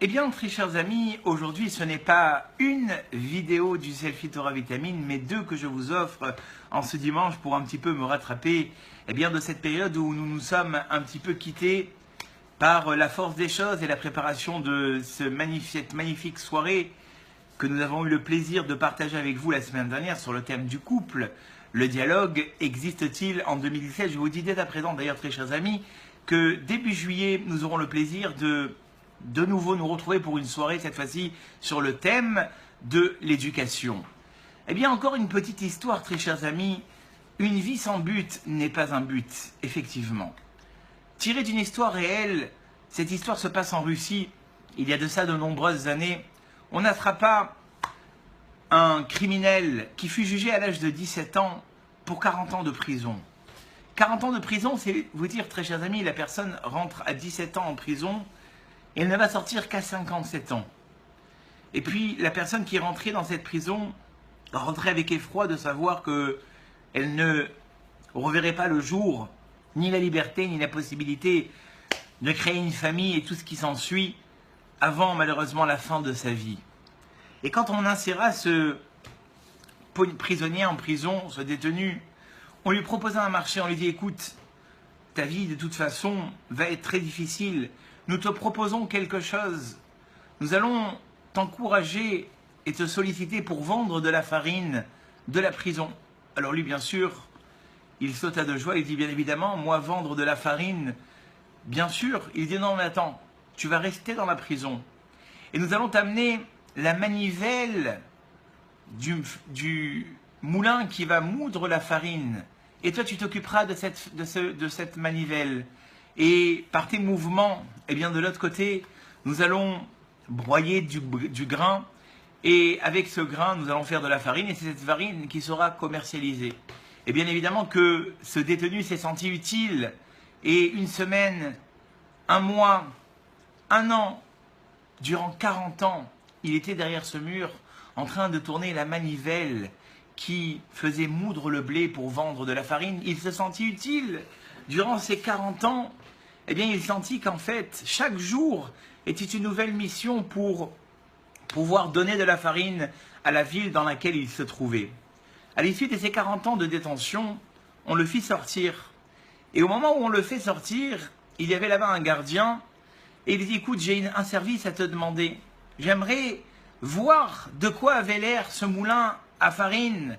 Eh bien, très chers amis, aujourd'hui, ce n'est pas une vidéo du Selfie Torah Vitamine, mais deux que je vous offre en ce dimanche pour un petit peu me rattraper de cette période où nous nous sommes un petit peu quittés par la force des choses et la préparation de cette magnifique soirée que nous avons eu le plaisir de partager avec vous la semaine dernière sur le thème du couple. Le dialogue existe-t-il en 2017 ? Je vous dis dès à présent, d'ailleurs, très chers amis, que début juillet, nous aurons le plaisir de nouveau nous retrouver pour une soirée, cette fois-ci, sur le thème de l'éducation. Eh bien, encore une petite histoire, très chers amis. Une vie sans but n'est pas un but, effectivement. Tirée d'une histoire réelle, cette histoire se passe en Russie. Il y a de ça de nombreuses années. On attrapa un criminel qui fut jugé à l'âge de 17 ans pour 40 ans de prison. 40 ans de prison, c'est vous dire, très chers amis, la personne rentre à 17 ans en prison et elle ne va sortir qu'à 57 ans. Et puis, la personne qui est rentrée dans cette prison rentrait avec effroi de savoir qu'elle ne reverrait pas le jour, ni la liberté, ni la possibilité de créer une famille et tout ce qui s'ensuit avant, malheureusement, la fin de sa vie. Et quand on inséra ce prisonnier en prison, ce détenu, on lui proposa un marché, on lui dit « Écoute, ta vie, de toute façon, va être très difficile. Nous te proposons quelque chose. Nous allons t'encourager et te solliciter pour vendre de la farine de la prison. » Alors lui, bien sûr, il sauta de joie. Il dit « Bien évidemment, moi, vendre de la farine, bien sûr. » Il dit « Non, mais attends, tu vas rester dans la prison. Et nous allons t'amener la manivelle du moulin qui va moudre la farine. Et toi, tu t'occuperas de cette manivelle. Et par tes mouvements, eh bien de l'autre côté, nous allons broyer du grain. Et avec ce grain, nous allons faire de la farine. Et c'est cette farine qui sera commercialisée. Et bien évidemment que ce détenu s'est senti utile. Et une semaine, un mois, un an, durant 40 ans, il était derrière ce mur en train de tourner la manivelle qui faisait moudre le blé pour vendre de la farine. Il se sentit utile. Durant ces 40 ans, eh bien, il sentit qu'en fait, chaque jour était une nouvelle mission pour pouvoir donner de la farine à la ville dans laquelle il se trouvait. À l'issue de ces 40 ans de détention, on le fit sortir. Et au moment où on le fait sortir, il y avait là-bas un gardien et il dit « Écoute, j'ai un service à te demander. J'aimerais voir de quoi avait l'air ce moulin à farine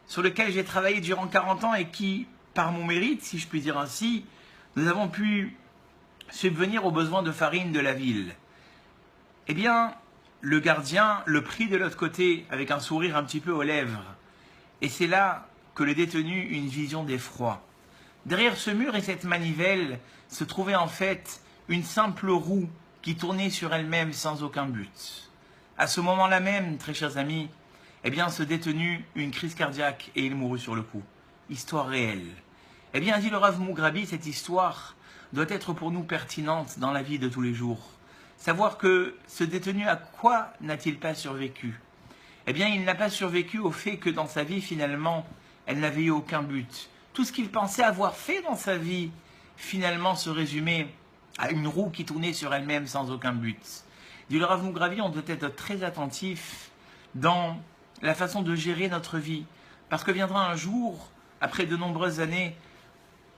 sur lequel j'ai travaillé durant 40 ans et qui, par mon mérite, si je puis dire ainsi, nous avons pu subvenir aux besoins de farine de la ville. » Eh bien, le gardien le prit de l'autre côté avec un sourire un petit peu aux lèvres. Et c'est là que le détenu eut une vision d'effroi. Derrière ce mur et cette manivelle se trouvait en fait une simple roue qui tournait sur elle-même sans aucun but. À ce moment-là même, très chers amis, eh bien, ce détenu eut une crise cardiaque et il mourut sur le coup. Histoire réelle. Eh bien, dit le Rav Mugrabi, cette histoire doit être pour nous pertinente dans la vie de tous les jours. Savoir que ce détenu, à quoi n'a-t-il pas survécu ? Eh bien, il n'a pas survécu au fait que dans sa vie, finalement, elle n'avait eu aucun but. Tout ce qu'il pensait avoir fait dans sa vie, finalement, se résumait à une roue qui tournait sur elle-même sans aucun but. Dit le Rav Mugrabi, on doit être très attentif dans la façon de gérer notre vie. Parce que viendra un jour, après de nombreuses années,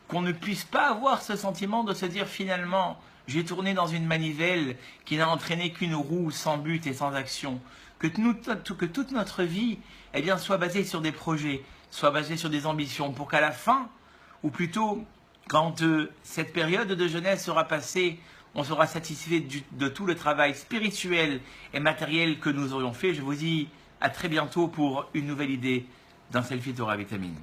qu'on ne puisse pas avoir ce sentiment de se dire finalement, j'ai tourné dans une manivelle qui n'a entraîné qu'une roue sans but et sans action. Que toute notre vie eh bien, soit basée sur des projets, soit basée sur des ambitions, pour qu'à la fin, ou plutôt quand cette période de jeunesse sera passée, on sera satisfait de tout le travail spirituel et matériel que nous aurions fait. Je vous dis à très bientôt pour une nouvelle idée d'un Selfie Torah Vitamine.